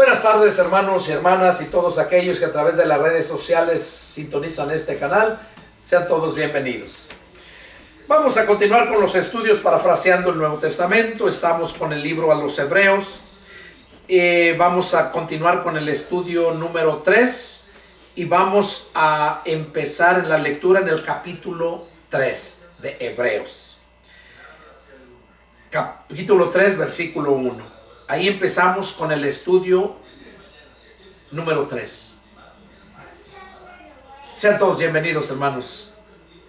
Buenas tardes, hermanos y hermanas y todos aquellos que a través de las redes sociales sintonizan este canal. Sean todos bienvenidos. Vamos a continuar con los estudios parafraseando el Nuevo Testamento. Estamos con el libro a los Hebreos. Vamos a continuar con el estudio número 3 y vamos a empezar en la lectura en el capítulo 3 de Hebreos. Capítulo 3, versículo 1. Ahí empezamos con el estudio número 3. Sean todos bienvenidos, hermanos,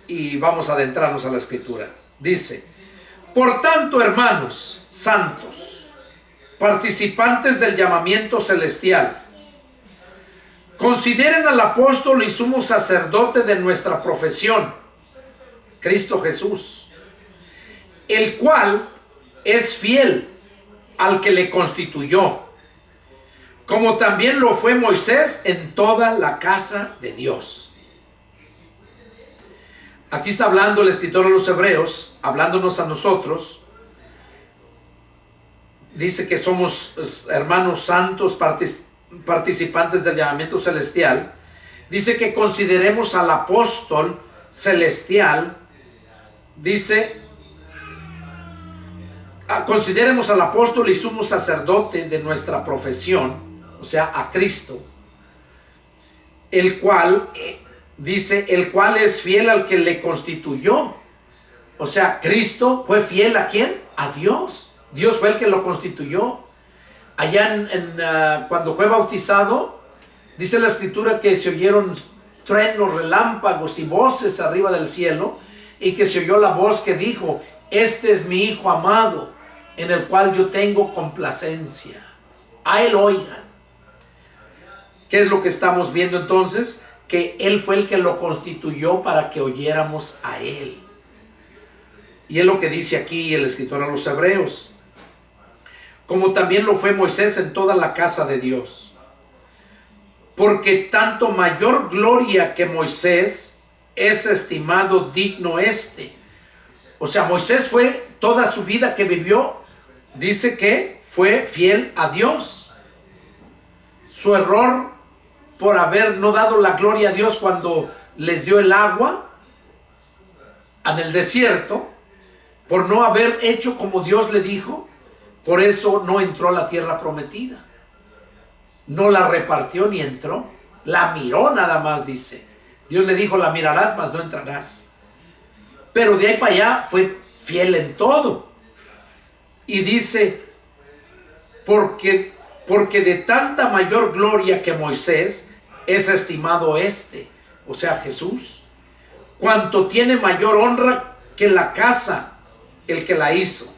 y vamos a adentrarnos a la escritura. Dice: por tanto, hermanos santos, participantes del llamamiento celestial, consideren al apóstol y sumo sacerdote de nuestra profesión, Cristo Jesús, el cual es fiel al que le constituyó, como también lo fue Moisés en toda la casa de Dios. Aquí está hablando el escritor de los Hebreos, hablándonos a nosotros. Dice que somos hermanos santos, participantes del llamamiento celestial. Dice que consideremos al apóstol celestial. Dice: consideremos al apóstol y sumo sacerdote de nuestra profesión, o sea, a Cristo, el cual, dice, el cual es fiel al que le constituyó. O sea, Cristo fue fiel ¿a quién? A Dios. Dios fue el que lo constituyó. Allá cuando fue bautizado, dice la escritura que se oyeron truenos, relámpagos y voces arriba del cielo, y que se oyó la voz que dijo: este es mi Hijo amado, en el cual yo tengo complacencia. A Él oigan. ¿Qué es lo que estamos viendo entonces? Que Él fue el que lo constituyó para que oyéramos a Él. Y es lo que dice aquí el escritor a los Hebreos. Como también lo fue Moisés en toda la casa de Dios. Porque tanto mayor gloria que Moisés es estimado digno este. O sea, Moisés fue toda su vida que vivió, dice que fue fiel a Dios. Su error por haber no dado la gloria a Dios cuando les dio el agua en el desierto, por no haber hecho como Dios le dijo, por eso no entró a la tierra prometida. No la repartió ni entró. La miró nada más, dice. Dios le dijo: la mirarás, mas no entrarás. Pero de ahí para allá fue fiel en todo. Y dice: porque de tanta mayor gloria que Moisés es estimado este, o sea, Jesús, cuanto tiene mayor honra que la casa, el que la hizo.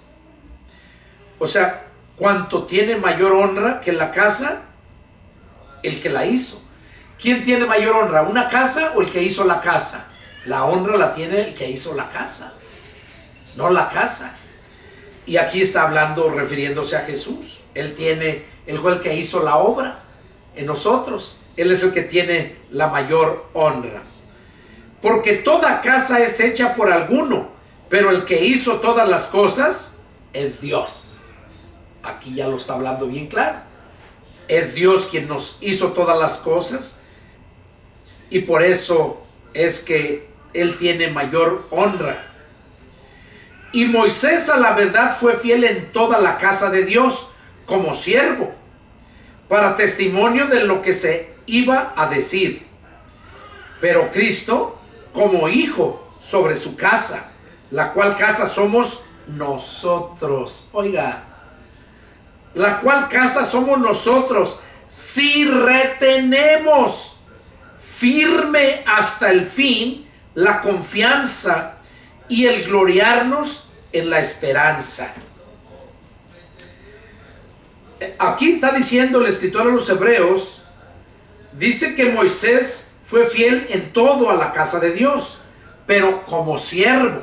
O sea, cuanto tiene mayor honra que la casa, el que la hizo. ¿Quién tiene mayor honra? ¿Una casa o el que hizo la casa? La honra la tiene el que hizo la casa, no la casa. Y aquí está hablando, refiriéndose a Jesús. Él fue el que hizo la obra en nosotros. Él es el que tiene la mayor honra. Porque toda casa es hecha por alguno, pero el que hizo todas las cosas es Dios. Aquí ya lo está hablando bien claro. Es Dios quien nos hizo todas las cosas, y por eso es que Él tiene mayor honra. Y Moisés a la verdad fue fiel en toda la casa de Dios como siervo, para testimonio de lo que se iba a decir. Pero Cristo como hijo sobre su casa, la cual casa somos nosotros. Oiga, la cual casa somos nosotros, si retenemos firme hasta el fin la confianza y el gloriarnos en la esperanza. Aquí está diciendo el escritor a los Hebreos, dice que Moisés fue fiel en todo a la casa de Dios, pero como siervo,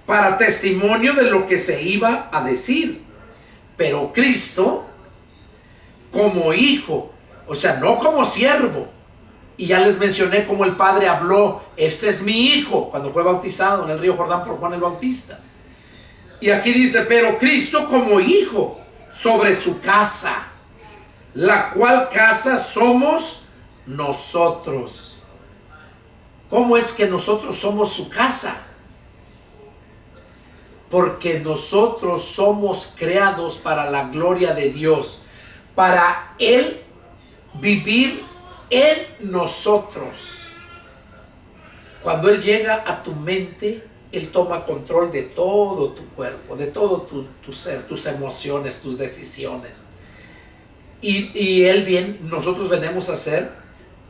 para testimonio de lo que se iba a decir. Pero Cristo como hijo, o sea, no como siervo. Y ya les mencioné cómo el Padre habló: este es mi hijo, cuando fue bautizado en el río Jordán por Juan el Bautista. Y aquí dice: pero Cristo como hijo sobre su casa. la cual casa somos nosotros. ¿Cómo es que nosotros somos su casa? Porque nosotros somos creados para la gloria de Dios, para Él vivir en nosotros. Cuando Él llega a tu mente, Él toma control de todo tu cuerpo, de todo tu ser, tus emociones, tus decisiones. Y nosotros venimos a ser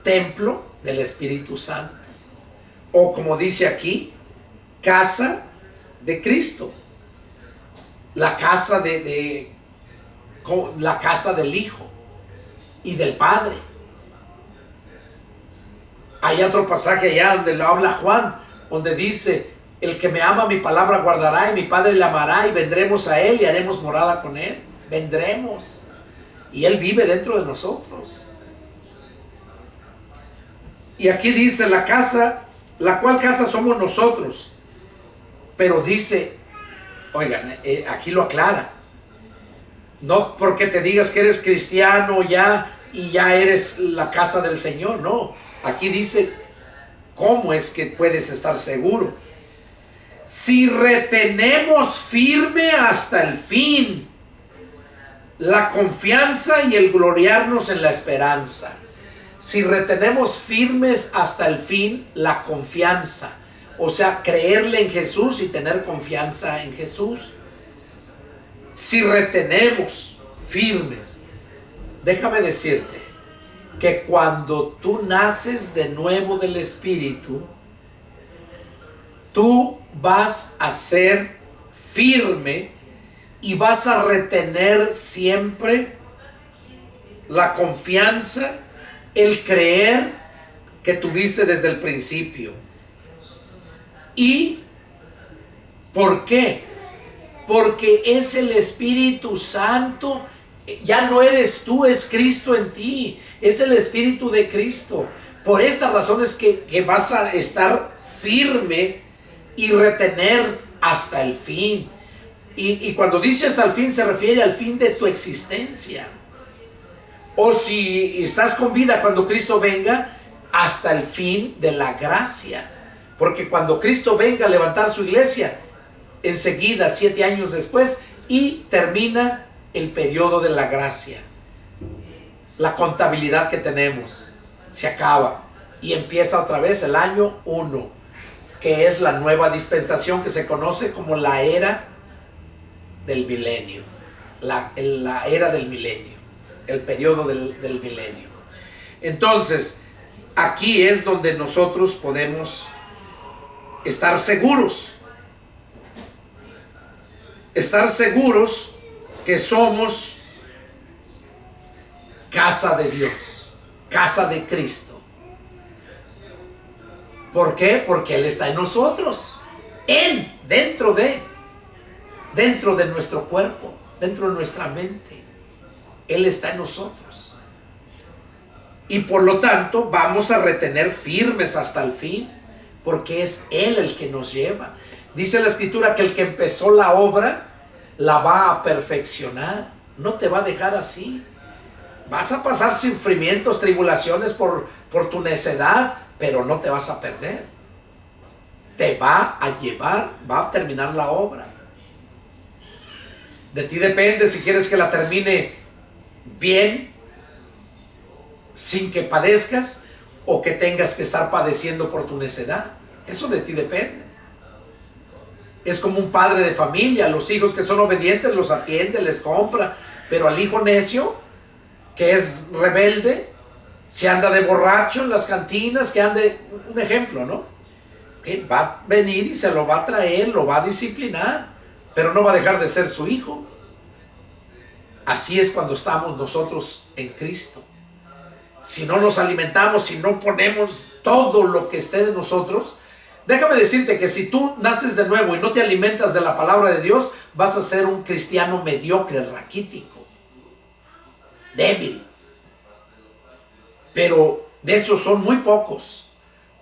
templo del Espíritu Santo. O como dice aquí, casa de Cristo. La casa la casa del Hijo y del Padre. Hay otro pasaje allá donde lo habla Juan, donde dice: el que me ama mi palabra guardará, y mi Padre le amará, y vendremos a Él y haremos morada con Él. Vendremos. Y Él vive dentro de nosotros. Y aquí dice la casa, la cual casa somos nosotros. Pero dice, oigan, aquí lo aclara. No porque te digas que eres cristiano ya y ya eres la casa del Señor, no. Aquí dice cómo es que puedes estar seguro. Si retenemos firme hasta el fin la confianza y el gloriarnos en la esperanza. Si retenemos firmes hasta el fin la confianza, o sea, creerle en Jesús y tener confianza en Jesús. Si retenemos firmes, déjame decirte que cuando tú naces de nuevo del Espíritu, tú vas a ser firme y vas a retener siempre la confianza, el creer que tuviste desde el principio. ¿Y por qué? Porque es el Espíritu Santo. Ya no eres tú, es Cristo en ti. Es el Espíritu de Cristo. Por esta razón es que vas a estar firme y retener hasta el fin. Y cuando dice hasta el fin, se refiere al fin de tu existencia. O si estás con vida cuando Cristo venga, hasta el fin de la gracia. Porque cuando Cristo venga a levantar su iglesia, enseguida, 7 años después, y termina el periodo de la gracia. La contabilidad que tenemos se acaba y empieza otra vez el año 1, que es la nueva dispensación que se conoce como la era del milenio. La era del milenio, el periodo del milenio. Entonces, aquí es donde nosotros podemos estar seguros. Estar seguros que somos casa de Dios, casa de Cristo. ¿Por qué? Porque Él está en nosotros, dentro de nuestro cuerpo, dentro de nuestra mente. Él está en nosotros. Y por lo tanto vamos a retener firmes hasta el fin, porque es Él el que nos lleva. Dice la Escritura que el que empezó la obra la va a perfeccionar. No te va a dejar así. Vas a pasar sufrimientos, tribulaciones por tu necedad, pero no te vas a perder. Te va a llevar, va a terminar la obra. De ti depende si quieres que la termine bien, sin que padezcas, o que tengas que estar padeciendo por tu necedad. Eso de ti depende. Es como un padre de familia. Los hijos que son obedientes los atiende, les compra, pero al hijo necio, que es rebelde, se anda de borracho en las cantinas, que ande, un ejemplo, ¿no? Que va a venir y se lo va a traer, lo va a disciplinar, pero no va a dejar de ser su hijo. Así es cuando estamos nosotros en Cristo. Si no nos alimentamos, si no ponemos todo lo que esté de nosotros, déjame decirte que si tú naces de nuevo y no te alimentas de la palabra de Dios, vas a ser un cristiano mediocre, raquítico, débil. Pero de esos son muy pocos,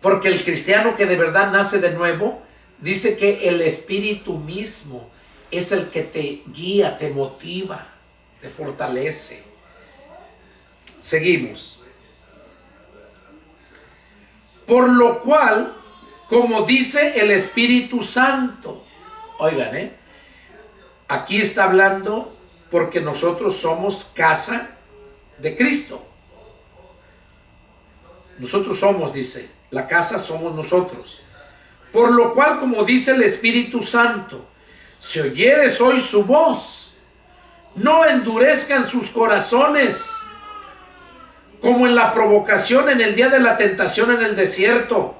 porque el cristiano que de verdad nace de nuevo, dice que el Espíritu mismo es el que te guía, te motiva, te fortalece. Seguimos. Por lo cual, como dice el Espíritu Santo. Oigan, aquí está hablando porque nosotros somos casa de Cristo. Nosotros somos, dice, la casa somos nosotros. Por lo cual, como dice el Espíritu Santo, si oyeres hoy su voz, no endurezcan sus corazones, como en la provocación en el día de la tentación en el desierto,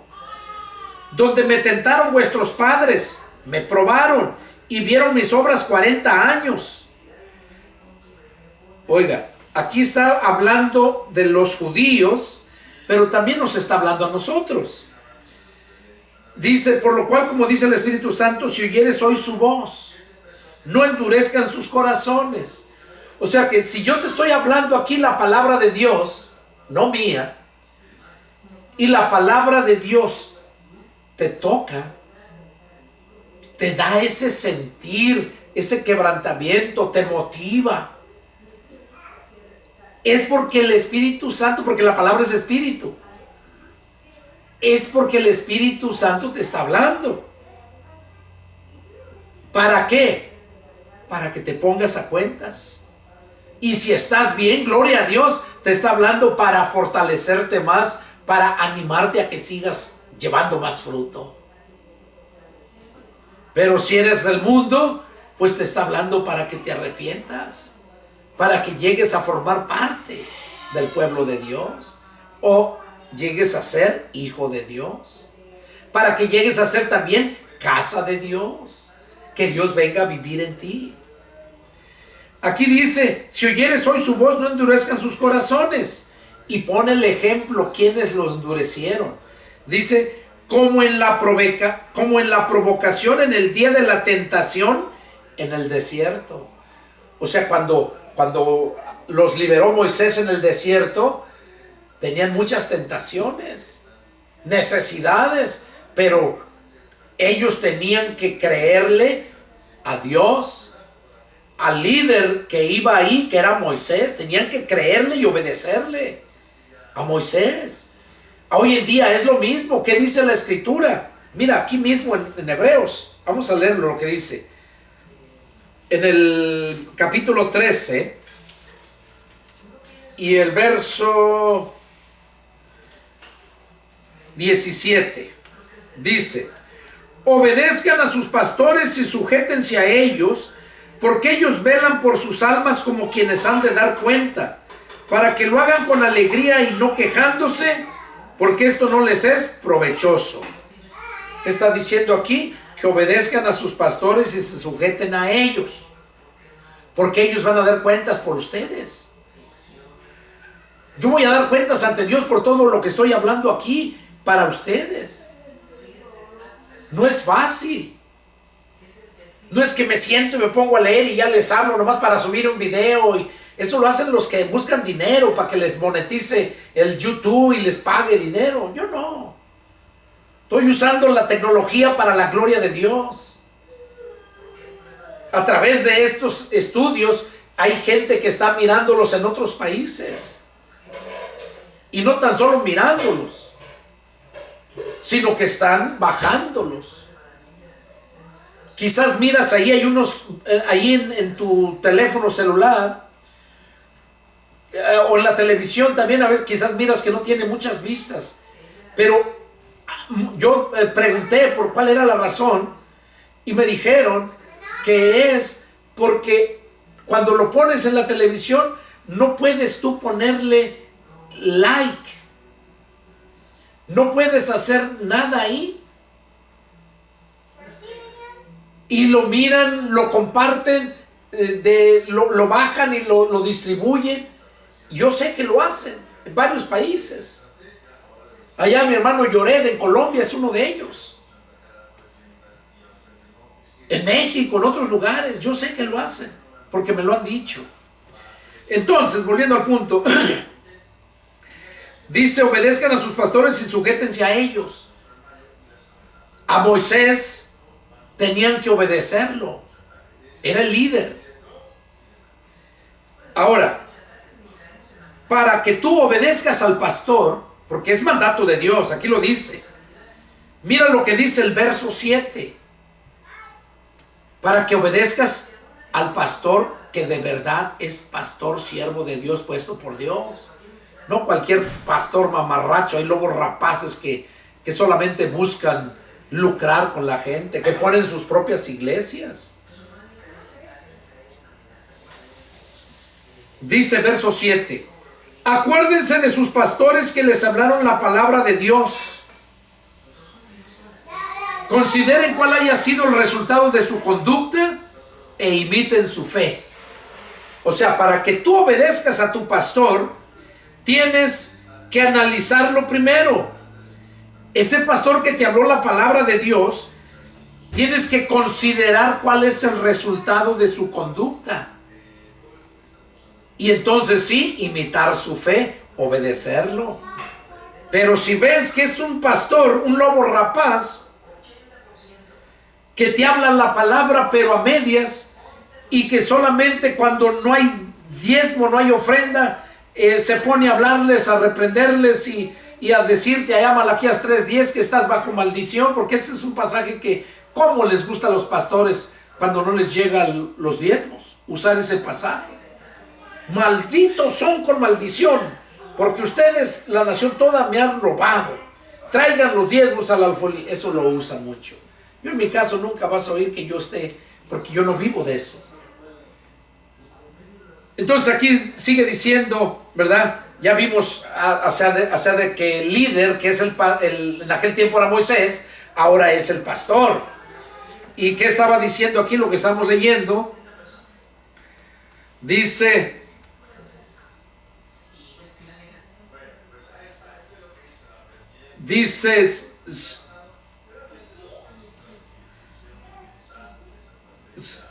donde me tentaron vuestros padres, me probaron y vieron mis obras 40 años. Oiga, aquí está hablando de los judíos, pero también nos está hablando a nosotros. Dice, por lo cual, como dice el Espíritu Santo, si oyeres hoy su voz, no endurezcan sus corazones. O sea que si yo te estoy hablando aquí la palabra de Dios, no mía, y la palabra de Dios te toca, te da ese sentir, ese quebrantamiento, te motiva, es porque el Espíritu Santo, porque la palabra es espíritu, es porque el Espíritu Santo te está hablando. ¿Para qué? Para que te pongas a cuentas. Y si estás bien, gloria a Dios, te está hablando para fortalecerte más, para animarte a que sigas llevando más fruto. Pero si eres del mundo, pues te está hablando para que te arrepientas, para que llegues a formar parte del pueblo de Dios, o llegues a ser hijo de Dios, para que llegues a ser también casa de Dios, que Dios venga a vivir en ti. Aquí dice, si oyeres hoy su voz, no endurezcan sus corazones. Y pone el ejemplo, quienes lo endurecieron. Dice, como en la provocación en el día de la tentación en el desierto. O sea, cuando los liberó Moisés en el desierto, tenían muchas tentaciones, necesidades, pero ellos tenían que creerle a Dios, al líder que iba ahí, que era Moisés. Tenían que creerle y obedecerle a Moisés. Hoy en día es lo mismo. ¿Qué dice la Escritura? Mira, aquí mismo en Hebreos, vamos a leerlo lo que dice. En el capítulo 13 y el verso 17, dice, obedezcan a sus pastores y sujétense a ellos, porque ellos velan por sus almas como quienes han de dar cuenta, para que lo hagan con alegría y no quejándose, porque esto no les es provechoso. ¿Qué está diciendo aquí? Que obedezcan a sus pastores y se sujeten a ellos, porque ellos van a dar cuentas por ustedes. Yo voy a dar cuentas ante Dios por todo lo que estoy hablando aquí para ustedes. No es fácil. No es que me siento y me pongo a leer y ya les hablo nomás para subir un video. Y eso lo hacen los que buscan dinero para que les monetice el YouTube y les pague dinero. Yo no. Estoy usando la tecnología para la gloria de Dios. A través de estos estudios hay gente que está mirándolos en otros países. Y no tan solo mirándolos, sino que están bajándolos. Quizás miras ahí, hay unos, ahí en tu teléfono celular, o en la televisión también, a veces quizás miras que no tiene muchas vistas. Pero yo pregunté por cuál era la razón, y me dijeron que es porque cuando lo pones en la televisión, no puedes tú ponerle like. No puedes hacer nada ahí. Y lo miran, lo comparten, lo bajan y lo distribuyen. Yo sé que lo hacen en varios países. Allá mi hermano Llored en Colombia es uno de ellos. En México, en otros lugares, yo sé que lo hacen, porque me lo han dicho. Entonces, volviendo al punto, dice, obedezcan a sus pastores y sujétense a ellos. A Moisés tenían que obedecerlo. Era el líder. Ahora, para que tú obedezcas al pastor, porque es mandato de Dios, aquí lo dice. Mira lo que dice el verso 7. Para que obedezcas al pastor que de verdad es pastor, siervo de Dios, puesto por Dios. No cualquier pastor mamarracho. Hay lobos rapaces que solamente buscan lucrar con la gente, que ponen sus propias iglesias. Dice verso 7. Acuérdense de sus pastores que les hablaron la palabra de Dios. Consideren cuál haya sido el resultado de su conducta e imiten su fe. O sea, para que tú obedezcas a tu pastor, tienes que analizarlo primero. Ese pastor que te habló la palabra de Dios, tienes que considerar cuál es el resultado de su conducta. Y entonces sí, imitar su fe, obedecerlo. Pero si ves que es un pastor, un lobo rapaz, que te habla la palabra pero a medias, y que solamente cuando no hay diezmo, no hay ofrenda, se pone a hablarles, a reprenderles y a decirte allá Malaquías 3:10 que estás bajo maldición, porque ese es un pasaje que cómo les gusta a los pastores cuando no les llegan los diezmos, usar ese pasaje. Malditos son con maldición, porque ustedes, la nación toda, me han robado. Traigan los diezmos al alfolí. Eso lo usan mucho. Yo en mi caso nunca vas a oír que yo esté, porque yo no vivo de eso. Entonces aquí sigue diciendo, ¿verdad? Ya vimos hacia de que el líder, que es en aquel tiempo era Moisés, ahora es el pastor. ¿Y qué estaba diciendo aquí lo que estamos leyendo? Dice...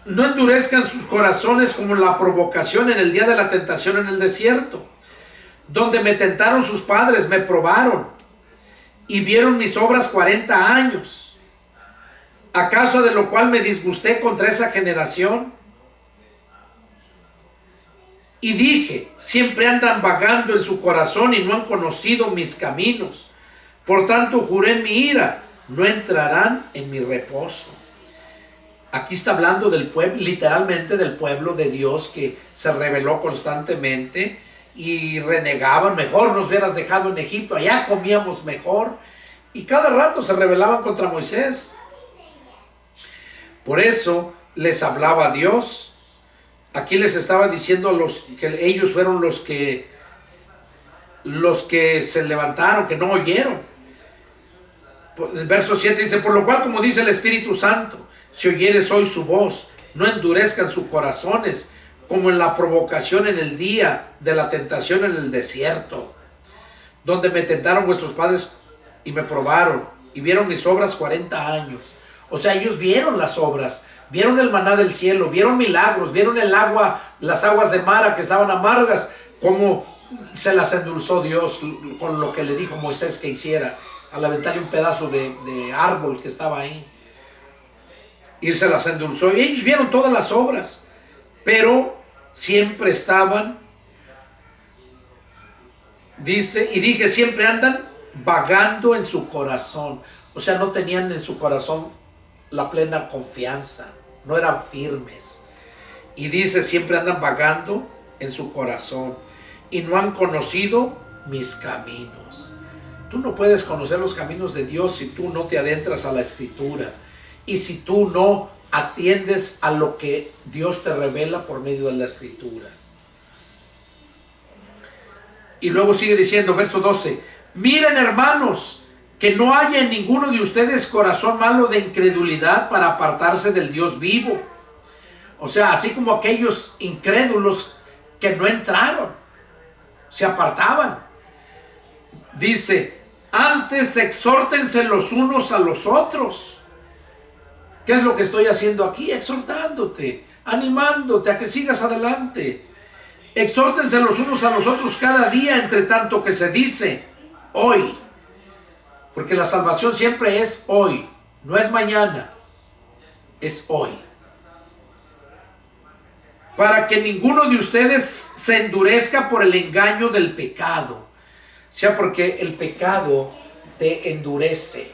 no endurezcan sus corazones como la provocación en el día de la tentación en el desierto, donde me tentaron sus padres, me probaron y vieron mis obras 40 años, a causa de lo cual me disgusté contra esa generación. Y dije, siempre andan vagando en su corazón y no han conocido mis caminos. Por tanto juré en mi ira, no entrarán en mi reposo. Aquí está hablando del pueblo, literalmente del pueblo de Dios que se rebeló constantemente y renegaban. Mejor nos hubieras dejado en Egipto, allá comíamos mejor. Y cada rato se rebelaban contra Moisés. Por eso les hablaba Dios. Aquí les estaba diciendo que ellos fueron los que se levantaron, que no oyeron. El verso 7 dice, por lo cual, como dice el Espíritu Santo, si oyeres hoy su voz, no endurezcan sus corazones, como en la provocación en el día de la tentación en el desierto, donde me tentaron vuestros padres y me probaron, y vieron mis obras 40 años. O sea, ellos vieron las obras, vieron el maná del cielo, vieron milagros, vieron el agua, las aguas de Mara que estaban amargas, como se las endulzó Dios con lo que le dijo Moisés que hiciera, al aventarle un pedazo de árbol que estaba ahí. Y se las endulzó. Y ellos vieron todas las obras, pero siempre estaban, dice, y dije, siempre andan vagando en su corazón. O sea, no tenían en su corazón la plena confianza, no eran firmes. Y dice, siempre andan vagando en su corazón y no han conocido mis caminos. Tú no puedes conocer los caminos de Dios si tú no te adentras a la Escritura y si tú no atiendes a lo que Dios te revela por medio de la Escritura. Y luego sigue diciendo, verso 12, miren hermanos, que no haya en ninguno de ustedes corazón malo de incredulidad para apartarse del Dios vivo. O sea, así como aquellos incrédulos que no entraron, se apartaban. Dice, antes exhórtense los unos a los otros. ¿Qué es lo que estoy haciendo aquí? Exhortándote, animándote a que sigas adelante. Exhórtense los unos a los otros cada día, entre tanto que se dice hoy. Porque la salvación siempre es hoy, no es mañana, es hoy. para que ninguno de ustedes se endurezca por el engaño del pecado. O sea, porque el pecado te endurece,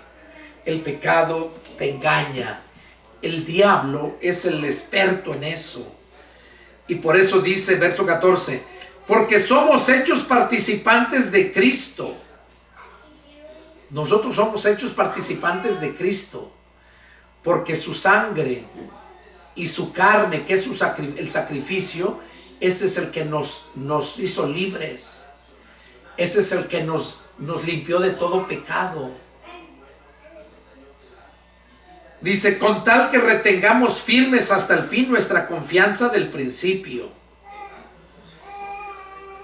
el pecado te engaña. El diablo es el experto en eso. Y por eso dice, verso 14, porque somos hechos participantes de Cristo. Nosotros somos hechos participantes de Cristo, porque su sangre y su carne, que es el sacrificio, ese es el que nos hizo libres. Ese es el que nos limpió de todo pecado. Dice, con tal que retengamos firmes hasta el fin nuestra confianza del principio.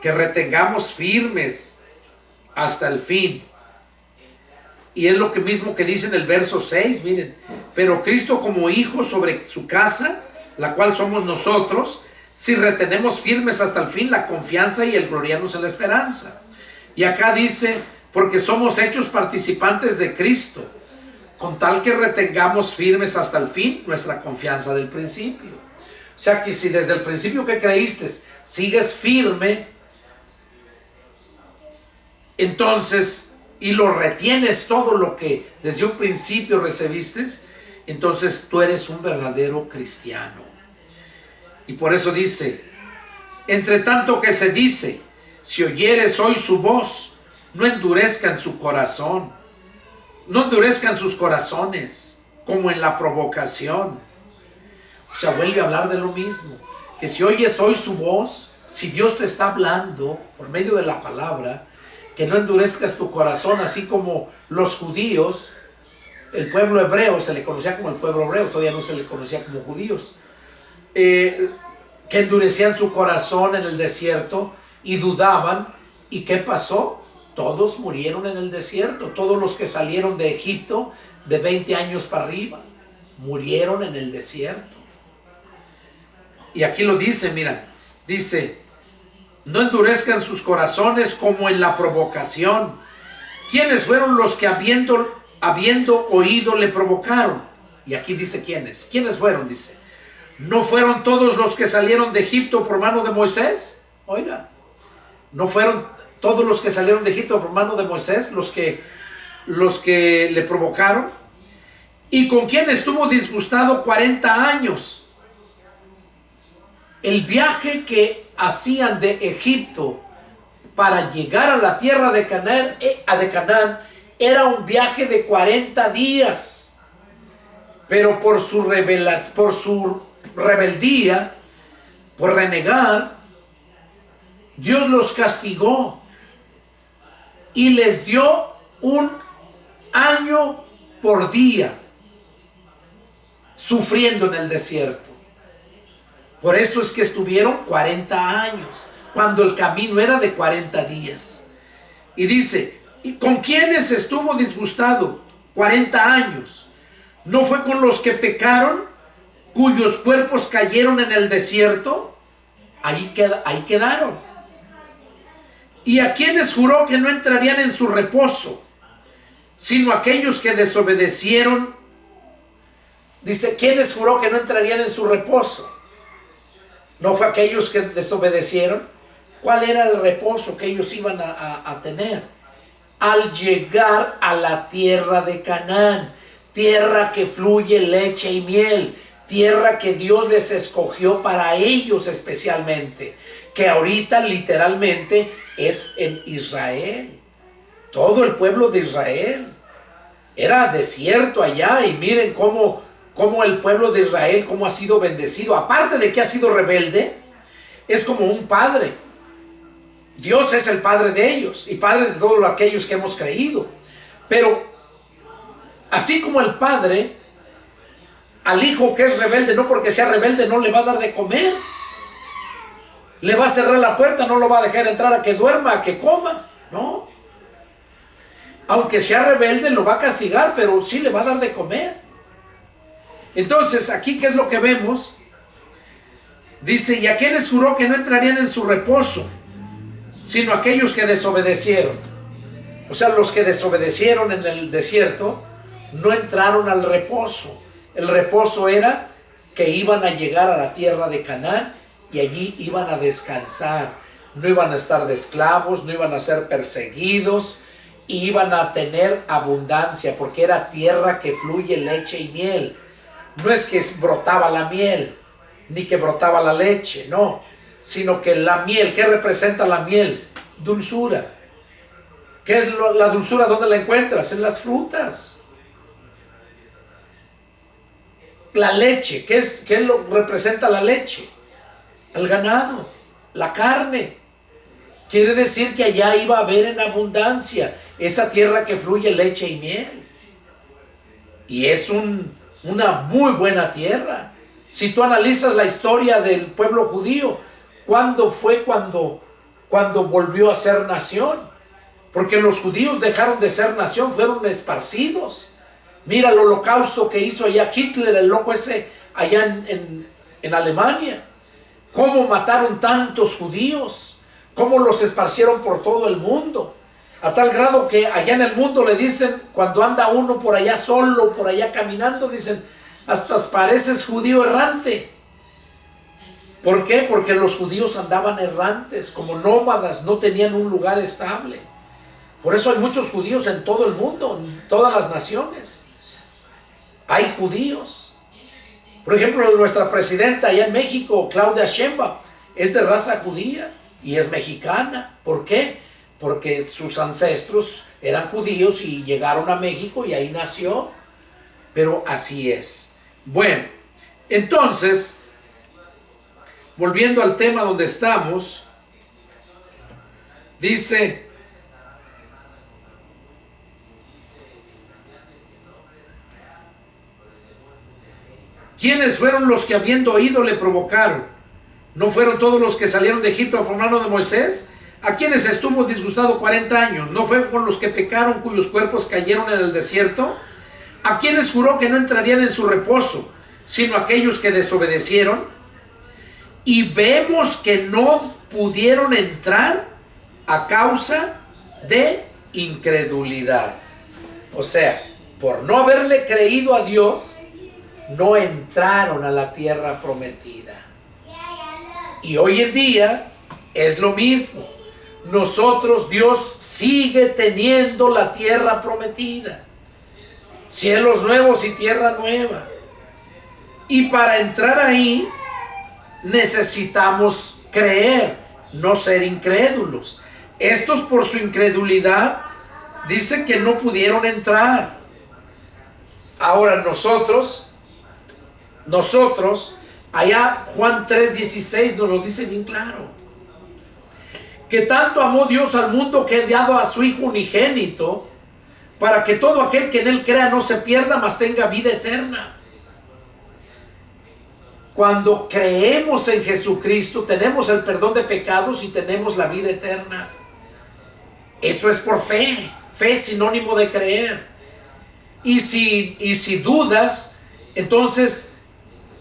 Que retengamos firmes hasta el fin. Y es lo que mismo que dice en el verso 6, miren. Pero Cristo como hijo sobre su casa, la cual somos nosotros, si retenemos firmes hasta el fin la confianza y el gloriarnos en la esperanza. Y acá dice, porque somos hechos participantes de Cristo, con tal que retengamos firmes hasta el fin nuestra confianza del principio. O sea que si desde el principio que creíste sigues firme, entonces, y lo retienes todo lo que desde un principio recibiste, entonces tú eres un verdadero cristiano. Y por eso dice, entre tanto que se dice, si oyeres hoy su voz, no endurezcan su corazón. No endurezcan sus corazones, como en la provocación. O sea, vuelve a hablar de lo mismo. Que si oyes hoy su voz, si Dios te está hablando por medio de la palabra, que no endurezcas tu corazón, así como los judíos, el pueblo hebreo, se le conocía como el pueblo hebreo, todavía no se le conocía como judíos, que endurecían su corazón en el desierto y dudaban. ¿Y qué pasó? Todos murieron en el desierto. Todos los que salieron de Egipto de 20 años para arriba murieron en el desierto. Y aquí lo dice, mira, dice, no endurezcan sus corazones como en la provocación. ¿Quiénes fueron los que habiendo oído le provocaron? Y aquí dice quiénes. ¿Quiénes fueron? Dice, ¿no fueron todos los que salieron de Egipto por mano de Moisés? Oiga, ¿no fueron todos los que salieron de Egipto por mano de Moisés los que le provocaron? ¿Y con quién estuvo disgustado 40 años? El viaje que hacían de Egipto para llegar a la tierra de Canaán era un viaje de 40 días. Pero por su rebeldía, por renegar, Dios los castigó y les dio un año por día sufriendo en el desierto. Por eso es que estuvieron 40 años, cuando el camino era de 40 días. Y dice, ¿y con quiénes estuvo disgustado 40 años? ¿No fue con los que pecaron, cuyos cuerpos cayeron en el desierto? Ahí quedaron. ¿Y a quienes juró que no entrarían en su reposo, sino aquellos que desobedecieron? Dice, ¿quiénes juró que no entrarían en su reposo? ¿No fue aquellos que desobedecieron? ¿Cuál era el reposo que ellos iban a tener? Al llegar a la tierra de Canaán, tierra que fluye leche y miel, tierra que Dios les escogió para ellos especialmente, que ahorita literalmente es en Israel. Todo el pueblo de Israel era desierto allá, y miren cómo el pueblo de Israel, cómo ha sido bendecido. Aparte de que ha sido rebelde, es como un padre. Dios es el padre de ellos y padre de todos aquellos que hemos creído. Pero así como el padre al hijo que es rebelde, no porque sea rebelde no le va a dar de comer, le va a cerrar la puerta, no lo va a dejar entrar a que duerma, a que coma, no. Aunque sea rebelde lo va a castigar, pero sí le va a dar de comer. Entonces aquí, ¿qué es lo que vemos? Dice, y a quienes juró que no entrarían en su reposo, sino aquellos que desobedecieron. O sea, los que desobedecieron en el desierto no entraron al reposo. El reposo era que iban a llegar a la tierra de Canaán y allí iban a descansar. No iban a estar de esclavos, no iban a ser perseguidos, y iban a tener abundancia, porque era tierra que fluye leche y miel. No es que brotaba la miel, ni que brotaba la leche, no, sino que la miel, ¿qué representa la miel? Dulzura. ¿Qué es la dulzura? ¿Dónde la encuentras? En las frutas. La leche, ¿qué representa la leche? El ganado, la carne. Quiere decir que allá iba a haber en abundancia esa tierra que fluye leche y miel. Y es una muy buena tierra. Si tú analizas la historia del pueblo judío, ¿cuándo fue cuando volvió a ser nación? Porque los judíos dejaron de ser nación, fueron esparcidos. Mira el holocausto que hizo allá Hitler, el loco ese, allá en Alemania. Cómo mataron tantos judíos, cómo los esparcieron por todo el mundo. A tal grado que allá en el mundo le dicen, cuando anda uno por allá solo, por allá caminando, dicen, hasta pareces judío errante. ¿Por qué? Porque los judíos andaban errantes, como nómadas, no tenían un lugar estable. Por eso hay muchos judíos en todo el mundo, en todas las naciones. Hay judíos. Por ejemplo, nuestra presidenta allá en México, Claudia Sheinbaum, es de raza judía y es mexicana. ¿Por qué? Porque sus ancestros eran judíos y llegaron a México y ahí nació. Pero así es. Bueno, entonces, volviendo al tema donde estamos, dice: ¿quiénes fueron los que habiendo oído le provocaron? ¿No fueron todos los que salieron de Egipto por mano de Moisés? ¿A quienes estuvo disgustado 40 años? ¿No fue con los que pecaron, cuyos cuerpos cayeron en el desierto? ¿A quienes juró que no entrarían en su reposo, sino aquellos que desobedecieron? Y vemos que no pudieron entrar a causa de incredulidad. O sea, por no haberle creído a Dios, no entraron a la tierra prometida. Y hoy en día es lo mismo. Nosotros, Dios sigue teniendo la tierra prometida, cielos nuevos y tierra nueva. Y para entrar ahí necesitamos creer, no ser incrédulos. Estos, por su incredulidad, dicen que no pudieron entrar. Ahora nosotros, allá Juan 3:16 nos lo dice bien claro. Que tanto amó Dios al mundo que ha dado a su Hijo unigénito, para que todo aquel que en Él crea no se pierda, mas tenga vida eterna. Cuando creemos en Jesucristo, tenemos el perdón de pecados y tenemos la vida eterna. Eso es por fe. Fe es sinónimo de creer. Y si dudas, entonces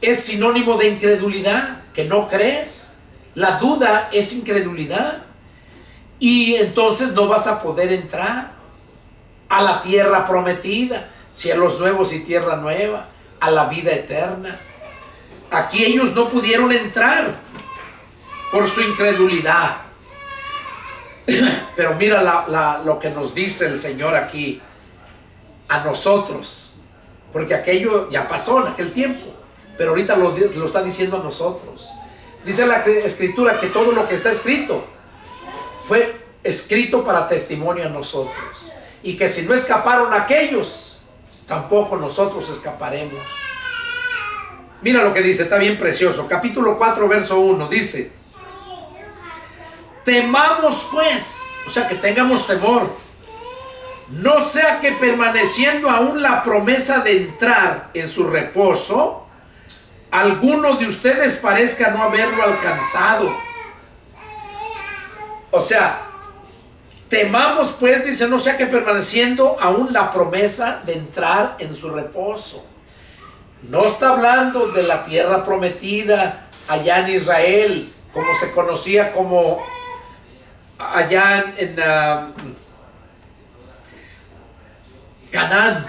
es sinónimo de incredulidad, que no crees. La duda es incredulidad. Y entonces no vas a poder entrar a la tierra prometida, cielos nuevos y tierra nueva, a la vida eterna. Aquí ellos no pudieron entrar por su incredulidad. Pero mira lo que nos dice el Señor aquí a nosotros, porque aquello ya pasó en aquel tiempo, pero ahorita lo está diciendo a nosotros. Dice la Escritura que todo lo que está escrito fue escrito para testimonio a nosotros, y que si no escaparon aquellos, tampoco nosotros escaparemos. Mira lo que dice, está bien precioso. Capítulo 4, verso 1, dice: temamos pues, o sea, que tengamos temor, no sea que permaneciendo aún la promesa de entrar en su reposo, alguno de ustedes parezca no haberlo alcanzado. O sea, temamos pues, dice, no sea que permaneciendo aún la promesa de entrar en su reposo. No está hablando de la tierra prometida allá en Israel, como se conocía como allá en Canaán,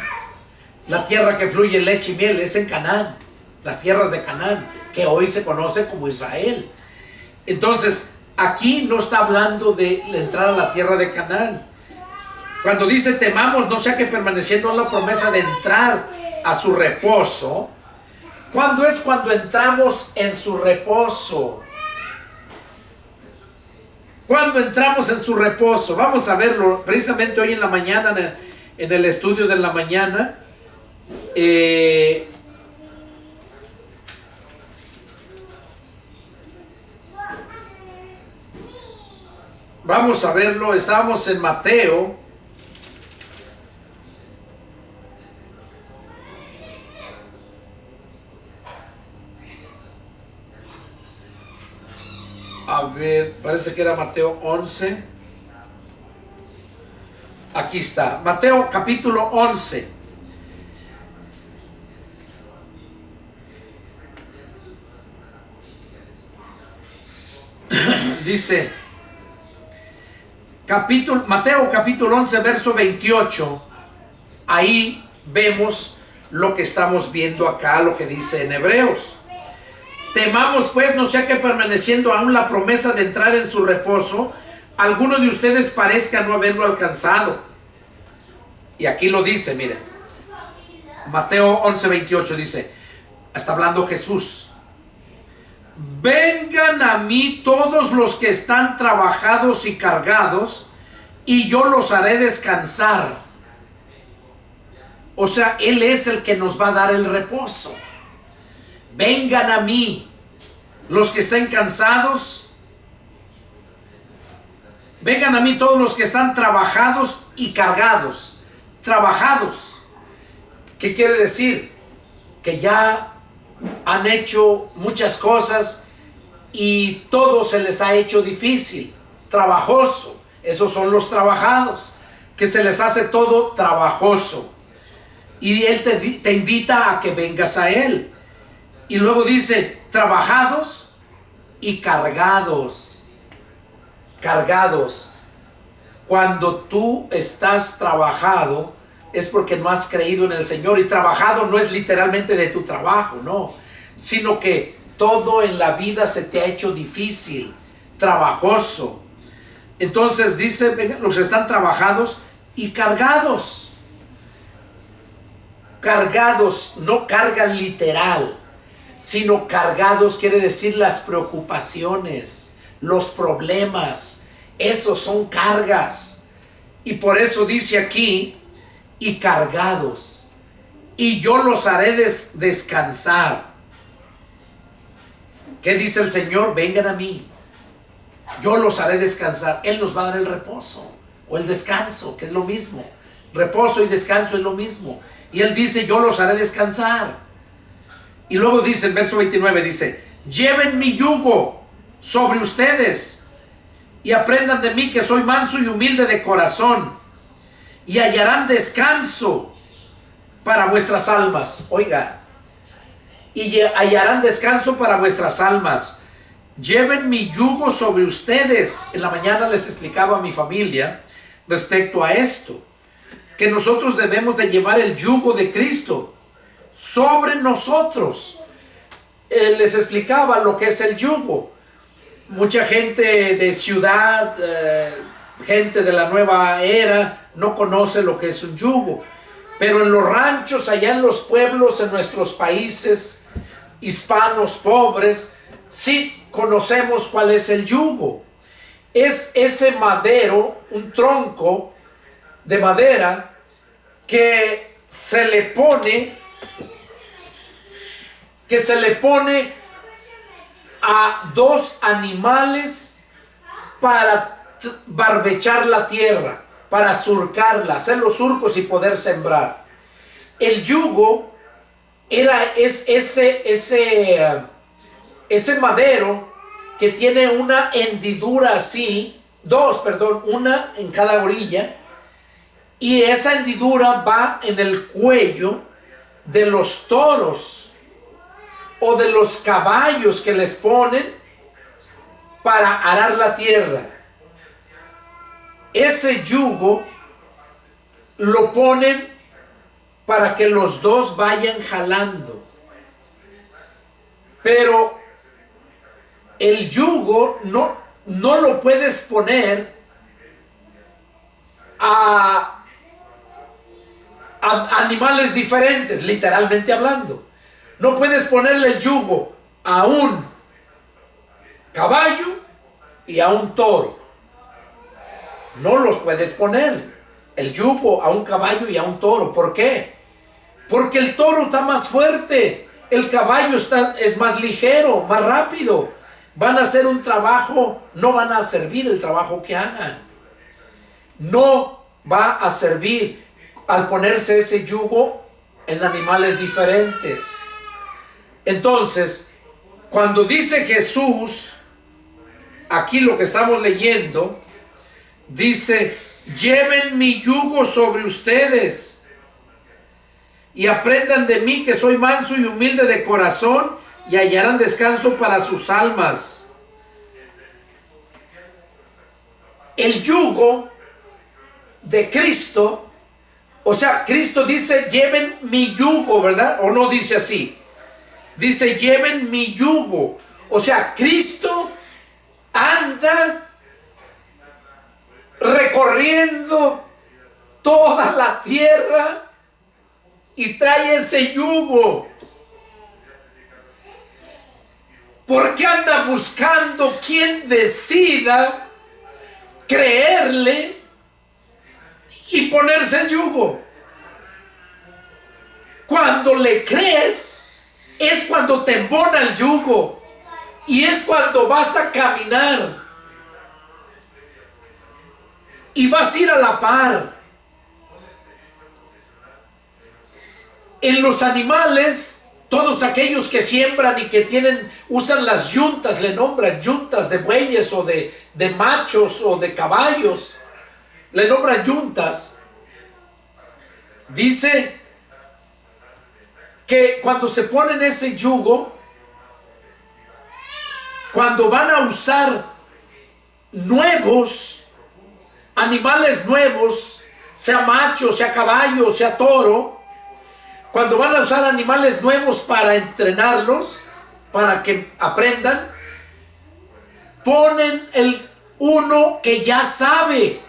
la tierra que fluye leche y miel, es en Canaán, las tierras de Canaán, que hoy se conoce como Israel. Entonces, aquí no está hablando de entrar a la tierra de Canaán. Cuando dice temamos, no sea que permaneciendo en la promesa de entrar a su reposo. ¿Cuándo es cuando entramos en su reposo? ¿Cuándo entramos en su reposo? Vamos a verlo precisamente hoy en la mañana, en el estudio de la mañana. Vamos a verlo, estábamos en Mateo. A ver, parece que era Mateo 11. Aquí está, Mateo capítulo 11. Dice, Mateo capítulo 11, verso 28. Ahí vemos lo que estamos viendo acá, lo que dice en Hebreos. Temamos pues, no sea que permaneciendo aún la promesa de entrar en su reposo, alguno de ustedes parezca no haberlo alcanzado. Y aquí lo dice, miren. Mateo 11, 28 dice, está hablando Jesús. Vengan a mí todos los que están trabajados y cargados, y yo los haré descansar. O sea, Él es el que nos va a dar el reposo. Vengan a mí, los que estén cansados. Vengan a mí todos los que están trabajados y cargados. Trabajados. ¿Qué quiere decir? Que ya han hecho muchas cosas y todo se les ha hecho difícil, trabajoso. Esos son los trabajados, que se les hace todo trabajoso. Y Él te invita a que vengas a Él. Y luego dice, trabajados y cargados. Cargados. Cuando tú estás trabajado, es porque no has creído en el Señor. Y trabajado no es literalmente de tu trabajo, no. Sino que todo en la vida se te ha hecho difícil, trabajoso. Entonces dice, vengan, los que están trabajados y cargados. Cargados, no carga literal, sino cargados quiere decir las preocupaciones, los problemas. Esos son cargas. Y por eso dice aquí, y cargados, y yo los haré descansar. ¿Qué dice el Señor? Vengan a mí, yo los haré descansar. Él nos va a dar el reposo o el descanso, que es lo mismo. Reposo y descanso es lo mismo. Y Él dice, yo los haré descansar. Y luego dice, en verso 29, dice, lleven mi yugo sobre ustedes y aprendan de mí, que soy manso y humilde de corazón, y hallarán descanso para vuestras almas. Oiga, y hallarán descanso para vuestras almas. Lleven mi yugo sobre ustedes. En la mañana les explicaba a mi familia respecto a esto, que nosotros debemos de llevar el yugo de Cristo sobre nosotros. Les explicaba lo que es el yugo. Mucha gente de ciudad, gente de la nueva era, no conoce lo que es un yugo. Pero en los ranchos, allá en los pueblos, en nuestros países hispanos pobres, sí conocemos cuál es el yugo. Es ese madero, un tronco de madera que se le pone a dos animales para barbechar la tierra, para surcarla, hacer los surcos y poder sembrar. El yugo es ese madero que tiene una hendidura así, una en cada orilla, y esa hendidura va en el cuello de los toros o de los caballos que les ponen para arar la tierra. Ese yugo lo ponen para que los dos vayan jalando. Pero el yugo no lo puedes poner a animales diferentes, literalmente hablando. No puedes ponerle el yugo a un caballo y a un toro. No los puedes poner el yugo a un caballo y a un toro. ¿Por qué? Porque el toro está más fuerte, el caballo es más ligero, más rápido. Van a hacer un trabajo, no van a servir el trabajo que hagan. No va a servir al ponerse ese yugo en animales diferentes. Entonces, cuando dice Jesús, aquí lo que estamos leyendo, dice: lleven mi yugo sobre ustedes y aprendan de mí, que soy manso y humilde de corazón, y hallarán descanso para sus almas. El yugo de Cristo, o sea, Cristo dice: lleven mi yugo, ¿verdad? ¿O no dice así? Dice: lleven mi yugo. O sea, Cristo anda recorriendo toda la tierra y trae ese yugo. Porque anda buscando quien decida creerle y ponerse el yugo. Cuando le crees es cuando te embona el yugo y es cuando vas a caminar y vas a ir a la par. En los animales, todos aquellos que siembran y que usan las yuntas, le nombran yuntas de bueyes o de machos o de caballos, le nombran yuntas. Dice que cuando se ponen ese yugo, cuando van a usar animales nuevos, sea macho, sea caballo, sea toro, cuando van a usar animales nuevos para entrenarlos, para que aprendan, ponen uno que ya sabe,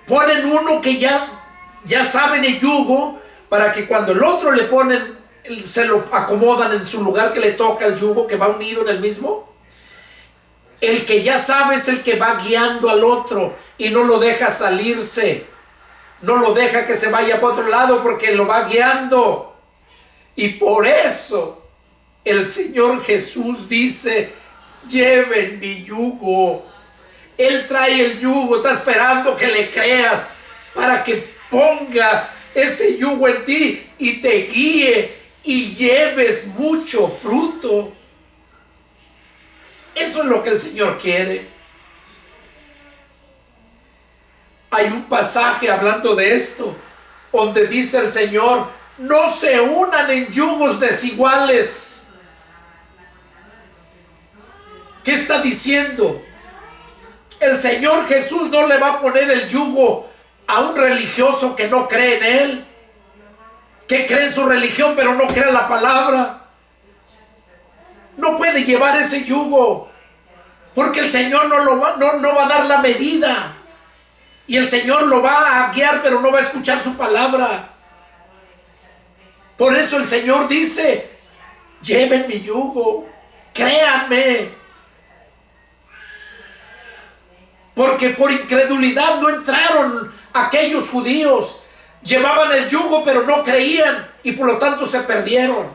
ponen uno que ya sabe de yugo, para que cuando el otro le ponen, se lo acomodan en su lugar que le toca el yugo, que va unido en el mismo. El que ya sabe es el que va guiando al otro y no lo deja salirse. No lo deja que se vaya para otro lado porque lo va guiando. Y por eso el Señor Jesús dice: lleven mi yugo. Él trae el yugo, está esperando que le creas para que ponga ese yugo en ti y te guíe y lleves mucho fruto. Eso es lo que el Señor quiere. Hay un pasaje hablando de esto, donde dice el Señor: no se unan en yugos desiguales. ¿Qué está diciendo? El Señor Jesús no le va a poner el yugo a un religioso que no cree en Él, que cree en su religión pero no cree en la palabra. No puede llevar ese yugo, porque el Señor no va a dar la medida. Y el Señor lo va a guiar, pero no va a escuchar su palabra. Por eso el Señor dice: lleven mi yugo, créanme. Porque por incredulidad no entraron aquellos judíos. Llevaban el yugo, pero no creían y por lo tanto se perdieron.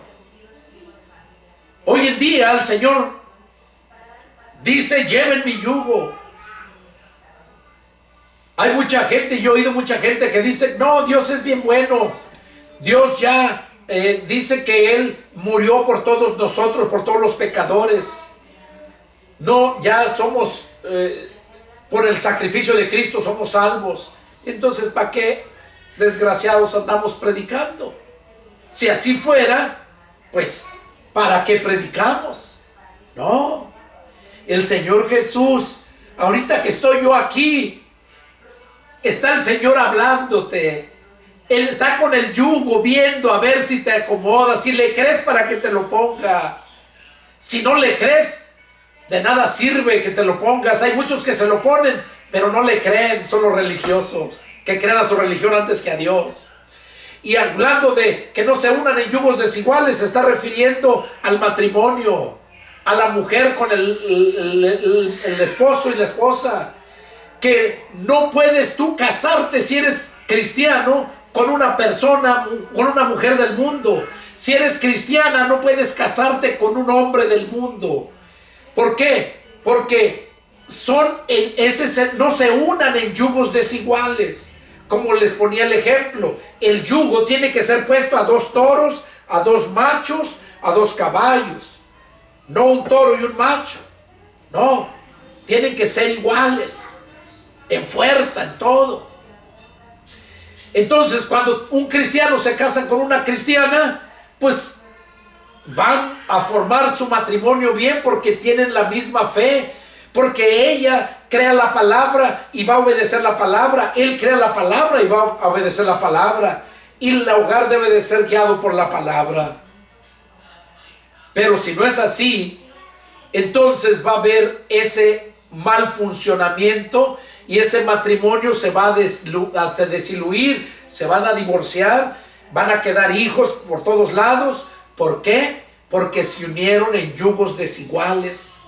Hoy en día el Señor dice: lleven mi yugo. Hay mucha gente, yo he oído mucha gente que dice: no, Dios es bien bueno. Dios ya dice que Él murió por todos nosotros, por todos los pecadores. No, ya somos, por el sacrificio de Cristo somos salvos. Entonces, ¿para qué desgraciados andamos predicando? Si así fuera, pues, ¿para qué predicamos? No. El Señor Jesús, ahorita que estoy yo aquí, está el Señor hablándote. Él está con el yugo viendo a ver si te acomoda, si le crees para que te lo ponga. Si no le crees, De nada sirve que te lo pongas. Hay muchos que se lo ponen, pero no le creen. Son los religiosos, que creen a su religión antes que a Dios. Y hablando de que no se unan en yugos desiguales, se está refiriendo al matrimonio, a la mujer con el esposo y la esposa. Que no puedes tú casarte si eres cristiano con una persona, con una mujer del mundo. Si eres cristiana, no puedes casarte con un hombre del mundo. ¿Por qué? Porque no se unan en yugos desiguales. Como les ponía el ejemplo, el yugo tiene que ser puesto a 2 toros, a 2 machos, a 2 caballos. No un toro y un macho. No, tienen que ser iguales, en fuerza, en todo. Entonces, cuando un cristiano se casa con una cristiana, pues van a formar su matrimonio bien porque tienen la misma fe, porque ella crea la palabra y va a obedecer la palabra, él crea la palabra y va a obedecer la palabra, y el hogar debe de ser guiado por la palabra. Pero si no es así, entonces va a haber ese mal funcionamiento y ese matrimonio se va a desiluir, se van a divorciar, van a quedar hijos por todos lados. ¿Por qué? Porque se unieron en yugos desiguales.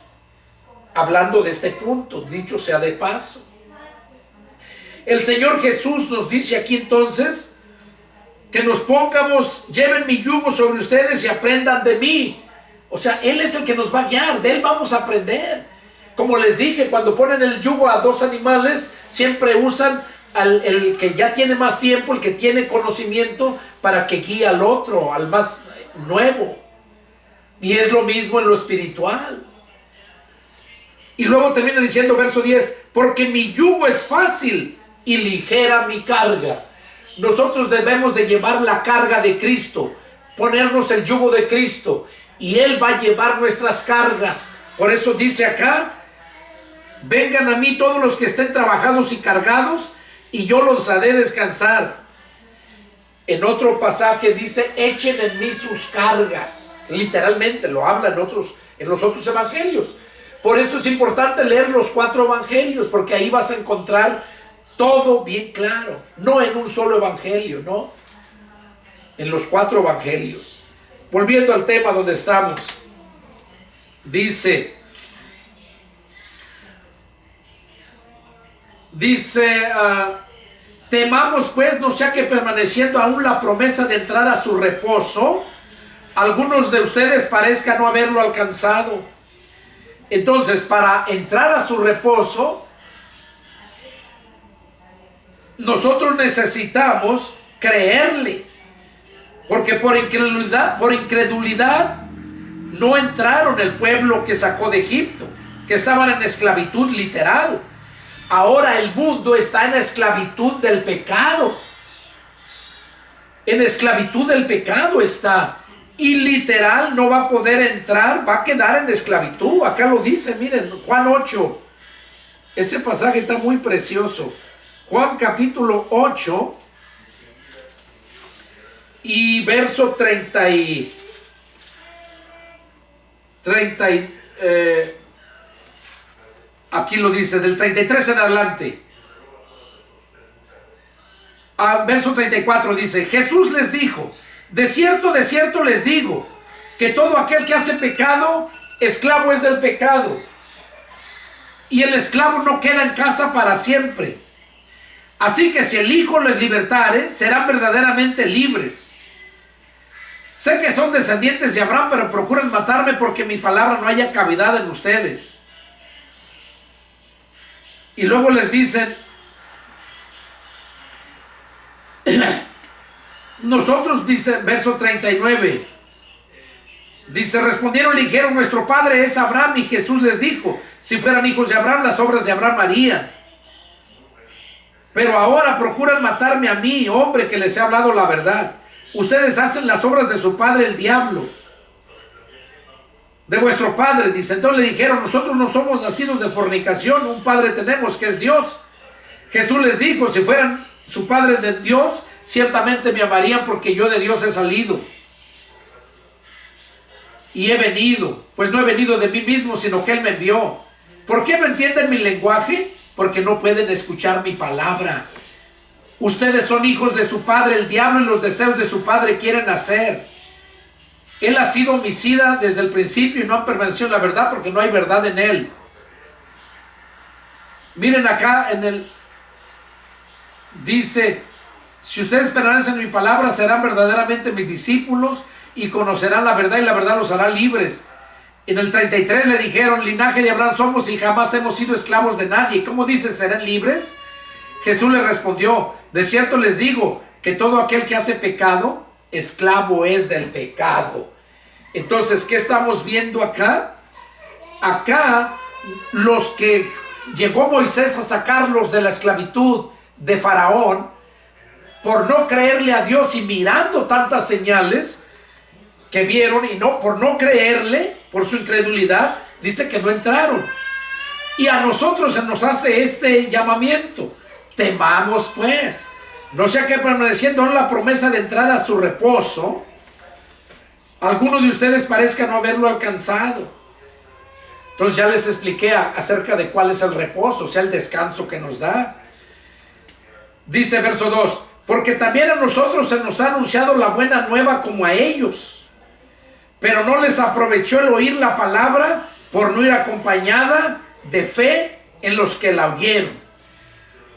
Hablando de este punto, dicho sea de paso. El Señor Jesús nos dice aquí entonces que nos pongamos, lleven mi yugo sobre ustedes y aprendan de mí. O sea, Él es el que nos va a guiar, de Él vamos a aprender. Como les dije, cuando ponen el yugo a 2 animales, siempre usan el que ya tiene más tiempo, el que tiene conocimiento, para que guíe al otro, al más nuevo. Y es lo mismo en lo espiritual. Y luego termina diciendo, verso 10, porque mi yugo es fácil y ligera mi carga. Nosotros debemos de llevar la carga de Cristo, ponernos el yugo de Cristo, y Él va a llevar nuestras cargas. Por eso dice acá, vengan a mí todos los que estén trabajados y cargados, y yo los haré descansar. En otro pasaje dice, echen en mí sus cargas. Literalmente lo habla en los otros evangelios. Por eso es importante leer los 4 evangelios, porque ahí vas a encontrar todo bien claro. No en un solo evangelio, no. En los 4 evangelios. Volviendo al tema donde estamos. Dice, temamos pues, no sea que permaneciendo aún la promesa de entrar a su reposo, algunos de ustedes parezca no haberlo alcanzado. Entonces, para entrar a su reposo, nosotros necesitamos creerle, porque por incredulidad no entraron el pueblo que sacó de Egipto, que estaban en esclavitud literal. Ahora el mundo está en esclavitud del pecado. En esclavitud del pecado está. Y literal no va a poder entrar, va a quedar en esclavitud. Acá lo dice, miren, Juan 8. Ese pasaje está muy precioso. Juan capítulo 8 y verso 30 aquí lo dice, del 33 en adelante. Verso 34 dice, Jesús les dijo, de cierto les digo, que todo aquel que hace pecado, esclavo es del pecado. Y el esclavo no queda en casa para siempre. Así que si el Hijo les libertare, serán verdaderamente libres. Sé que son descendientes de Abraham, pero procuran matarme porque mi palabra no haya cavidad en ustedes. Y luego les dicen, nosotros, dice, verso 39, dice, respondieron y dijeron, nuestro padre es Abraham. Y Jesús les dijo, si fueran hijos de Abraham, las obras de Abraham harían. Pero ahora procuran matarme a mí, hombre, que les he hablado la verdad. Ustedes hacen las obras de su padre, el diablo. De vuestro padre, dice. Entonces le dijeron, nosotros no somos nacidos de fornicación, un padre tenemos que es Dios. Jesús les dijo, si fueran su padre de Dios, ciertamente me amarían porque yo de Dios he salido. y he venido, pues no he venido de mí mismo, sino que Él me envió. ¿Por qué no entienden mi lenguaje? Porque no pueden escuchar mi palabra. Ustedes son hijos de su padre, el diablo, y los deseos de su padre quieren hacer. Él ha sido homicida desde el principio y no ha permanecido en la verdad porque no hay verdad en él. Miren acá dice, si ustedes permanecen en mi palabra, serán verdaderamente mis discípulos y conocerán la verdad y la verdad los hará libres. En el 33 le dijeron, linaje de Abraham somos y jamás hemos sido esclavos de nadie. ¿Cómo dice, serán libres? Jesús le respondió, de cierto les digo que todo aquel que hace pecado, esclavo es del pecado. Entonces, ¿qué estamos viendo acá? Acá, los que llegó Moisés a sacarlos de la esclavitud de Faraón, por no creerle a Dios y mirando tantas señales que vieron y por no creerle, por su incredulidad, dice que no entraron. Y a nosotros se nos hace este llamamiento. Temamos pues, no sea que permaneciendo en la promesa de entrar a su reposo, alguno de ustedes parezca no haberlo alcanzado. Entonces ya les expliqué acerca de cuál es el reposo, o sea, el descanso que nos da. Dice verso 2, porque también a nosotros se nos ha anunciado la buena nueva como a ellos, pero no les aprovechó el oír la palabra por no ir acompañada de fe en los que la oyeron.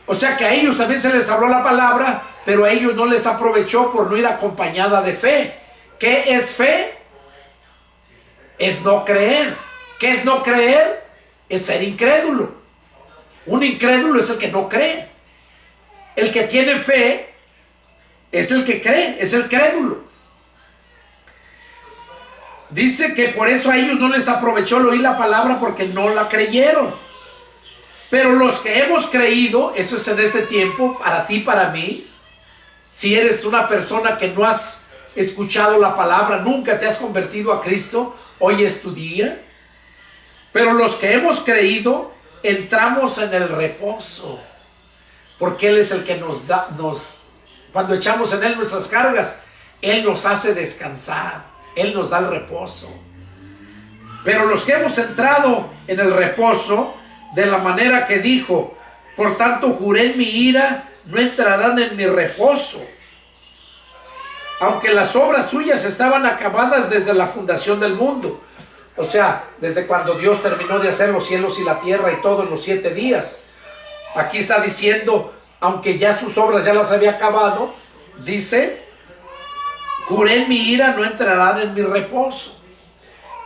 O sea que a ellos también se les habló la palabra, pero a ellos no les aprovechó por no ir acompañada de fe. ¿Qué es fe? Es no creer. ¿Qué es no creer? Es ser incrédulo. Un incrédulo es el que no cree. El que tiene fe es el que cree, es el crédulo. Dice que por eso a ellos no les aprovechó el oír la palabra porque no la creyeron. Pero los que hemos creído, eso es en este tiempo, para ti, para mí, si eres una persona que no has escuchado la palabra, nunca te has convertido a Cristo, hoy es tu día. Pero los que hemos creído, entramos en el reposo, porque Él es el que nos da, cuando echamos en Él nuestras cargas, Él nos hace descansar, Él nos da el reposo. Pero los que hemos entrado en el reposo, de la manera que dijo, por tanto juré en mi ira, no entrarán en mi reposo, aunque las obras suyas estaban acabadas desde la fundación del mundo. O sea, desde cuando Dios terminó de hacer los cielos y la tierra y todo en los 7 días. Aquí está diciendo, aunque ya sus obras ya las había acabado, dice, juré en mi ira, no entrarán en mi reposo.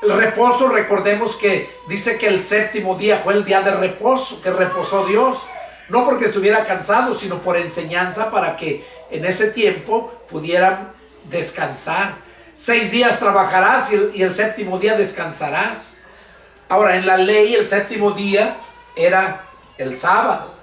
El reposo, recordemos que dice que el 7º día fue el día de reposo, que reposó Dios. No porque estuviera cansado, sino por enseñanza para que en ese tiempo pudieran descansar. 6 días trabajarás y el 7º día descansarás. Ahora, en la ley el 7º día era el sábado.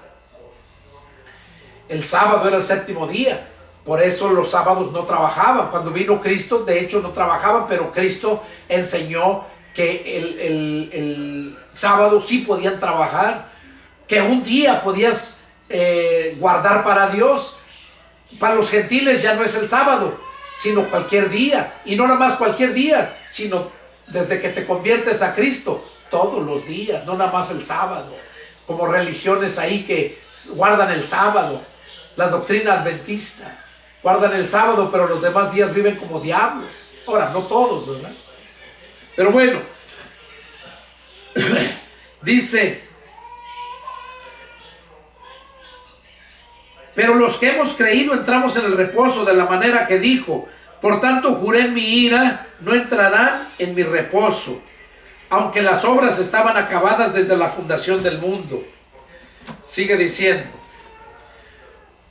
El sábado era el 7º día. Por eso los sábados no trabajaban. Cuando vino Cristo, de hecho no trabajaban, pero Cristo enseñó que el sábado sí podían trabajar, que un día podías guardar para Dios. Para los gentiles ya no es el sábado, sino cualquier día. Y no nada más cualquier día, sino desde que te conviertes a Cristo, todos los días, no nada más el sábado. Como religiones ahí que guardan el sábado, la doctrina adventista. Guardan el sábado, pero los demás días viven como diablos. Ahora, no todos, ¿verdad? Pero bueno, dice, pero los que hemos creído entramos en el reposo de la manera que dijo, por tanto juré en mi ira, no entrarán en mi reposo, aunque las obras estaban acabadas desde la fundación del mundo. Sigue diciendo,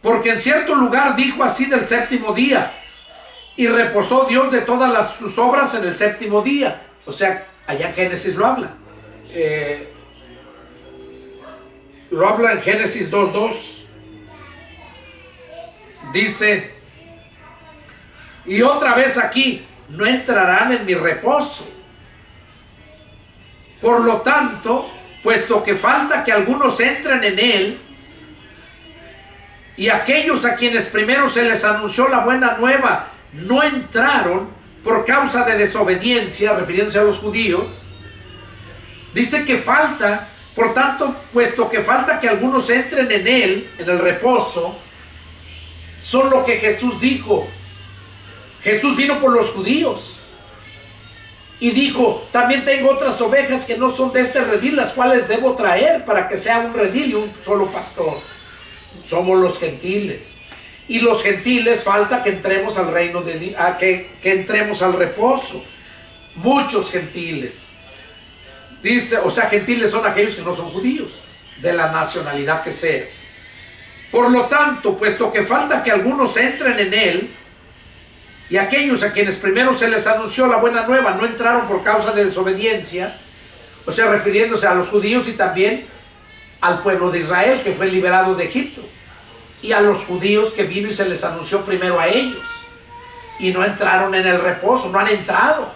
porque en cierto lugar dijo así del 7º día, y reposó Dios de todas sus obras en el 7º día. O sea, allá en Génesis lo habla. Lo habla en Génesis 2:2. Dice, y otra vez aquí, no entrarán en mi reposo. Por lo tanto, puesto que falta que algunos entren en él, y aquellos a quienes primero se les anunció la buena nueva no entraron, por causa de desobediencia, refiriéndose a los judíos. Dice que falta, por tanto, puesto que falta que algunos entren en él, en el reposo, son lo que Jesús dijo. Jesús vino por los judíos y dijo: también tengo otras ovejas que no son de este redil, las cuales debo traer para que sea un redil y un solo pastor. Somos los gentiles, y los gentiles falta que entremos al reino de Dios, que entremos al reposo. Muchos gentiles, dice, o sea, gentiles son aquellos que no son judíos, de la nacionalidad que seas. Por lo tanto, puesto que falta que algunos entren en él, y aquellos a quienes primero se les anunció la buena nueva no entraron por causa de desobediencia, o sea, refiriéndose a los judíos y también al pueblo de Israel que fue liberado de Egipto, y a los judíos que vino y se les anunció primero a ellos, y no entraron en el reposo, no han entrado.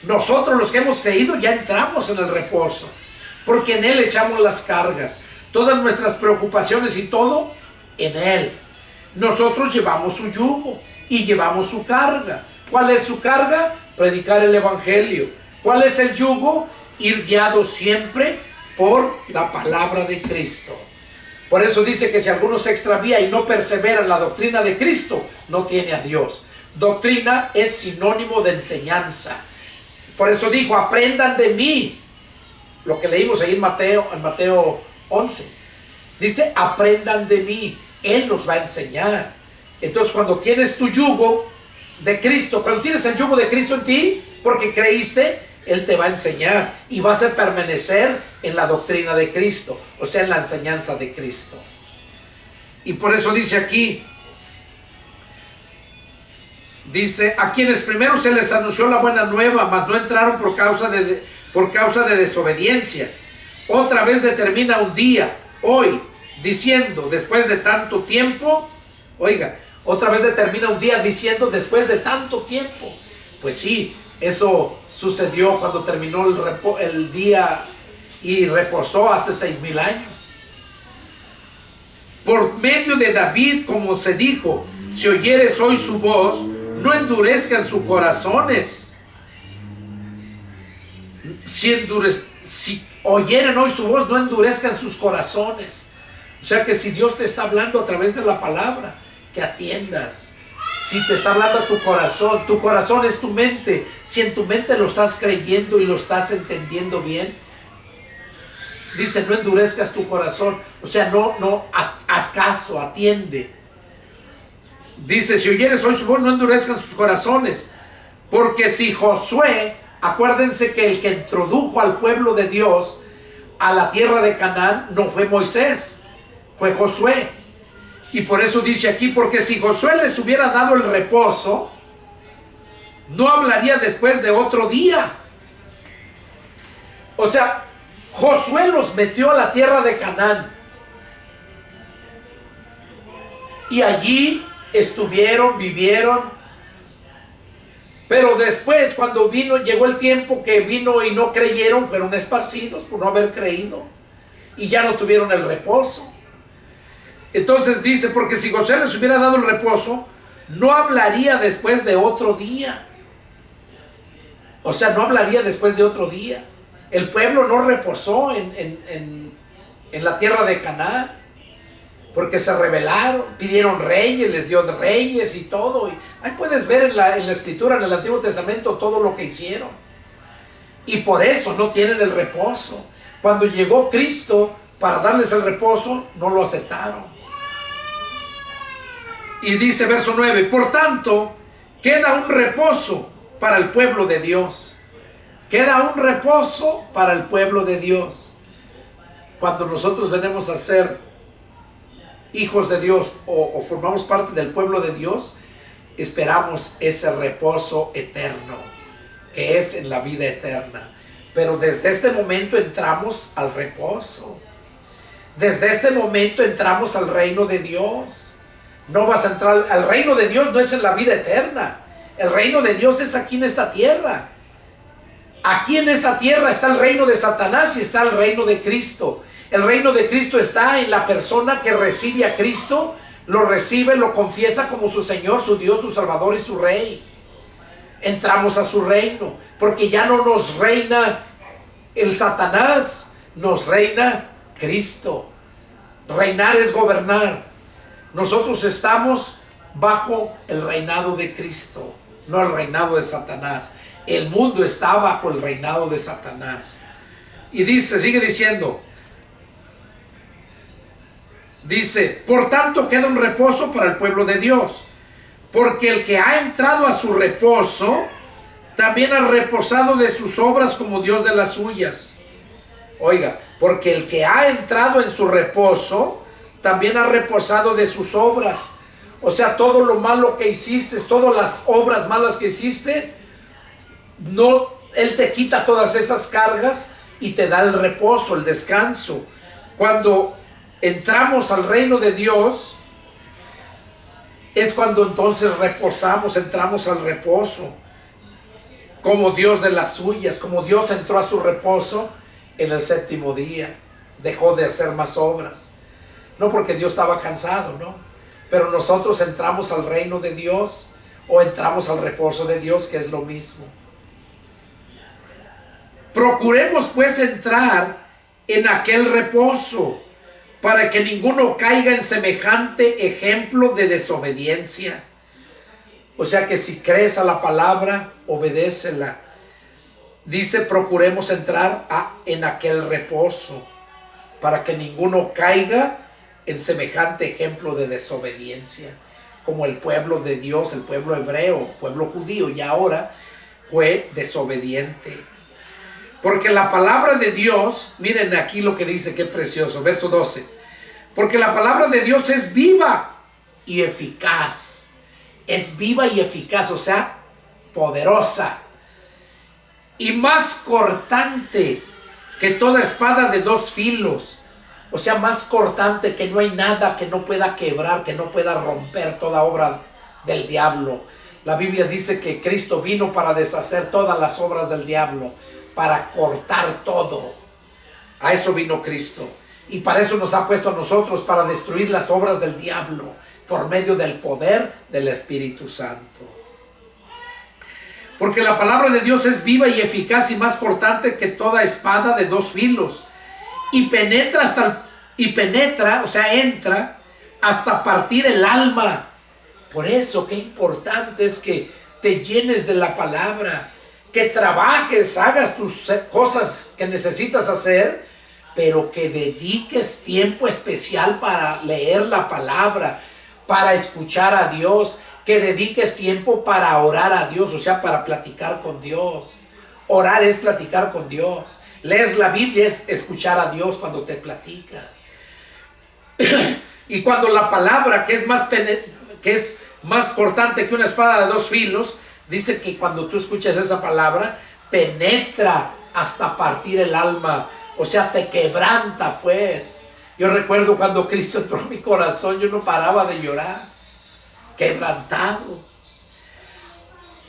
Nosotros, los que hemos creído, ya entramos en el reposo, porque en él echamos las cargas, todas nuestras preocupaciones y todo en él. Nosotros llevamos su yugo y llevamos su carga. ¿Cuál es su carga? Predicar el evangelio. ¿Cuál es el yugo? Ir guiados siempre por la palabra de Cristo. Por eso dice que si alguno se extravía y no persevera en la doctrina de Cristo, no tiene a Dios. Doctrina es sinónimo de enseñanza. Por eso dijo: aprendan de mí. Lo que leímos ahí en Mateo 11. Dice: aprendan de mí. Él nos va a enseñar. Entonces, cuando tienes tu yugo de Cristo, cuando tienes el yugo de Cristo en ti, porque creíste, Él te va a enseñar y vas a permanecer en la doctrina de Cristo, o sea, en la enseñanza de Cristo. Y por eso dice aquí, dice: a quienes primero se les anunció la buena nueva, mas no entraron por causa de desobediencia. Otra vez determina un día, hoy, diciendo: después de tanto tiempo. Oiga, otra vez determina un día diciendo: después de tanto tiempo. Pues sí, eso sucedió cuando terminó el día y reposó hace 6,000 años. Por medio de David, como se dijo: si oyeres hoy su voz, no endurezcan sus corazones. Si oyeren hoy su voz, no endurezcan sus corazones. O sea que si Dios te está hablando a través de la palabra, que atiendas. Si te está hablando a tu corazón es tu mente. Si en tu mente lo estás creyendo y lo estás entendiendo bien, dice: no endurezcas tu corazón. O sea, no haz caso, atiende. Dice: si oyeres hoy su voz, no endurezcan sus corazones. Porque si Josué, acuérdense que el que introdujo al pueblo de Dios a la tierra de Canaán no fue Moisés, fue Josué. Y por eso dice aquí: porque si Josué les hubiera dado el reposo, no hablaría después de otro día. O sea, Josué los metió a la tierra de Canaán, y allí estuvieron, vivieron. Pero después, cuando llegó el tiempo que vino y no creyeron, fueron esparcidos por no haber creído, y ya no tuvieron el reposo. Entonces dice: porque si Josué les hubiera dado el reposo, no hablaría después de otro día. O sea, no hablaría después de otro día. El pueblo no reposó en la tierra de Canaán, porque se rebelaron, pidieron reyes, les dio reyes y todo. Y ahí puedes ver en la escritura, en el Antiguo Testamento, todo lo que hicieron. Y por eso no tienen el reposo. Cuando llegó Cristo para darles el reposo, no lo aceptaron. Y dice verso 9: por tanto, queda un reposo para el pueblo de Dios. Queda un reposo para el pueblo de Dios. Cuando nosotros venimos a ser hijos de Dios o formamos parte del pueblo de Dios, esperamos ese reposo eterno, que es en la vida eterna. Pero desde este momento entramos al reposo. Desde este momento entramos al reino de Dios. No vas a entrar al reino de Dios, no es en la vida eterna. El reino de Dios es aquí en esta tierra. Aquí en esta tierra está el reino de Satanás y está el reino de Cristo. El reino de Cristo está en la persona que recibe a Cristo, lo recibe, lo confiesa como su Señor, su Dios, su Salvador y su Rey. entramos a su reino, porque ya no nos reina el Satanás, nos reina Cristo. Reinar es gobernar. Nosotros estamos bajo el reinado de Cristo, no el reinado de Satanás. El mundo está bajo el reinado de Satanás. Y dice, sigue diciendo, dice, por tanto queda un reposo para el pueblo de Dios, porque el que ha entrado a su reposo, también ha reposado de sus obras como Dios de las suyas. Oiga, porque el que ha entrado en su reposo, también ha reposado de sus obras. O sea, todo lo malo que hiciste, todas las obras malas que hiciste, no, Él te quita todas esas cargas y te da el reposo, el descanso. Cuando entramos al reino de Dios, es cuando entonces reposamos, entramos al reposo, como Dios de las suyas, como Dios entró a su reposo en el séptimo día, dejó de hacer más obras. No porque Dios estaba cansado, no, pero nosotros entramos al reino de Dios o entramos al reposo de Dios, que es lo mismo. Procuremos pues entrar en aquel reposo, para que ninguno caiga en semejante ejemplo de desobediencia. O sea que si crees a la palabra, obedécela. Dice, procuremos entrar en aquel reposo, para que ninguno caiga en semejante ejemplo de desobediencia, como el pueblo de Dios, el pueblo hebreo, pueblo judío, y ahora fue desobediente. Porque la palabra de Dios, miren aquí lo que dice, qué precioso, verso 12. Porque la palabra de Dios es viva y eficaz. Es viva y eficaz, o sea, poderosa. Y más cortante que toda espada de dos filos. O sea, más cortante, que no hay nada que no pueda quebrar, que no pueda romper toda obra del diablo. La Biblia dice que Cristo vino para deshacer todas las obras del diablo, para cortar todo. A eso vino Cristo. Y para eso nos ha puesto a nosotros, para destruir las obras del diablo, por medio del poder del Espíritu Santo. Porque la palabra de Dios es viva y eficaz y más cortante que toda espada de dos filos. Y penetra, o sea, entra hasta partir el alma. Por eso, qué importante es que te llenes de la palabra, que trabajes, hagas tus cosas que necesitas hacer, pero que dediques tiempo especial para leer la palabra, para escuchar a Dios, que dediques tiempo para orar a Dios, o sea, para platicar con Dios. Orar es platicar con Dios. Lees la Biblia es escuchar a Dios cuando te platica. Y cuando la palabra, que es más cortante que una espada de dos filos, dice que cuando tú escuchas esa palabra, penetra hasta partir el alma. O sea, te quebranta, pues. Yo recuerdo cuando Cristo entró en mi corazón, yo no paraba de llorar. Quebrantado.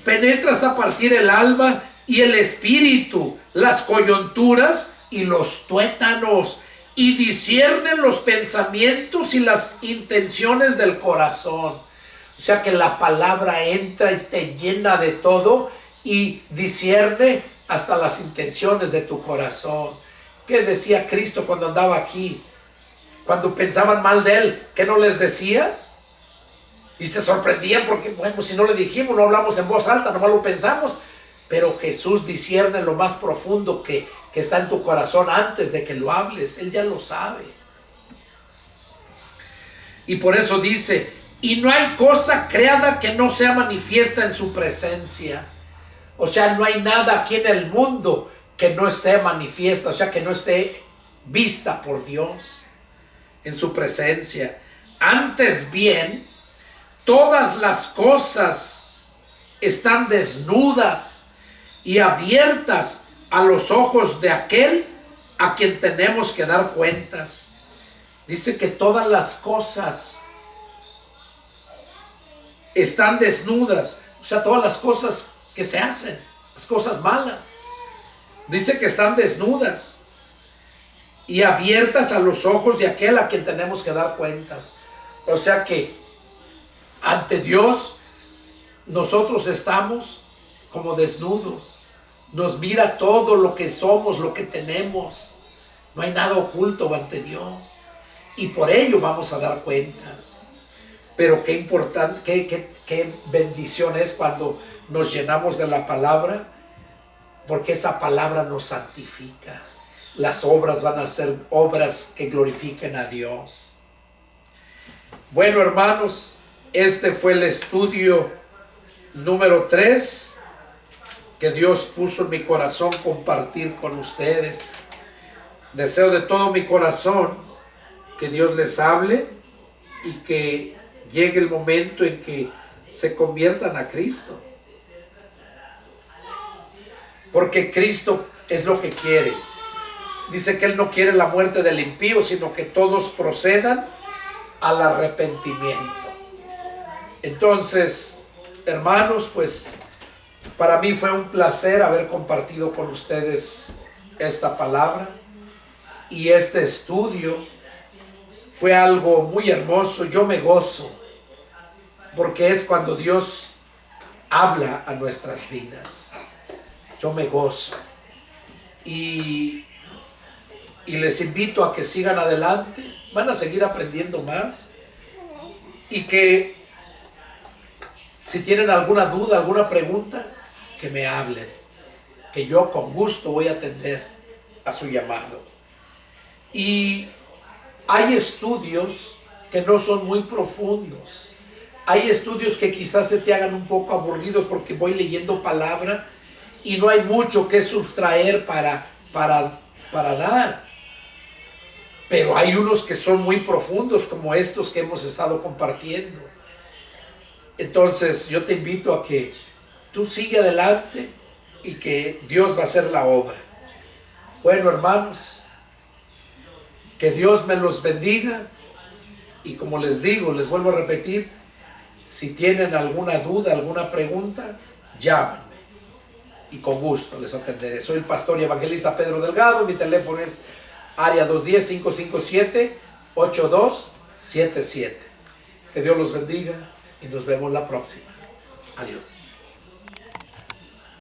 Penetra hasta partir el alma y el espíritu, las coyunturas y los tuétanos, y disciernen los pensamientos y las intenciones del corazón. O sea que la palabra entra y te llena de todo y discierne hasta las intenciones de tu corazón. ¿Qué decía Cristo cuando andaba aquí? Cuando pensaban mal de Él, ¿qué no les decía? Y se sorprendían porque, bueno, si no le dijimos, no hablamos en voz alta, nomás lo pensamos. Pero Jesús discierne lo más profundo que está en tu corazón antes de que lo hables. Él ya lo sabe. Y por eso dice, y no hay cosa creada que no sea manifiesta en su presencia. O sea, no hay nada aquí en el mundo que no esté manifiesta, o sea, que no esté vista por Dios en su presencia. Antes bien, todas las cosas están desnudas y abiertas a los ojos de aquel a quien tenemos que dar cuentas. Dice que todas las cosas están desnudas, o sea, todas las cosas que se hacen, las cosas malas. Dice que están desnudas y abiertas a los ojos de aquel a quien tenemos que dar cuentas. O sea que ante Dios nosotros estamos como desnudos. Nos mira todo lo que somos, lo que tenemos. No hay nada oculto ante Dios. Y por ello vamos a dar cuentas. Pero qué importante, qué bendición es cuando nos llenamos de la palabra, porque esa palabra nos santifica. Las obras van a ser obras que glorifiquen a Dios. Bueno, hermanos, este fue el estudio número 3 que Dios puso en mi corazón compartir con ustedes. Deseo de todo mi corazón que Dios les hable y que llegue el momento en que se conviertan a Cristo. Porque Cristo es lo que quiere. Dice que Él no quiere la muerte del impío, sino que todos procedan al arrepentimiento. Entonces, hermanos, pues para mí fue un placer haber compartido con ustedes esta palabra. Y este estudio fue algo muy hermoso. Yo me gozo, porque es cuando Dios habla a nuestras vidas. Yo me gozo. Y les invito a que sigan adelante. Van a seguir aprendiendo más. Y que si tienen alguna duda, alguna pregunta, que me hablen. Que yo con gusto voy a atender a su llamado. Y hay estudios que no son muy profundos. Hay estudios que quizás se te hagan un poco aburridos porque voy leyendo palabra y no hay mucho que sustraer para dar. Pero hay unos que son muy profundos, como estos que hemos estado compartiendo. Entonces yo te invito a que tú sigue adelante y que Dios va a hacer la obra. Bueno, hermanos, que Dios me los bendiga. Y como les digo, les vuelvo a repetir, si tienen alguna duda, alguna pregunta, llámenme y con gusto les atenderé. Soy el pastor y evangelista Pedro Delgado. Mi teléfono es área 210-557-8277. Que Dios los bendiga y nos vemos la próxima. Adiós.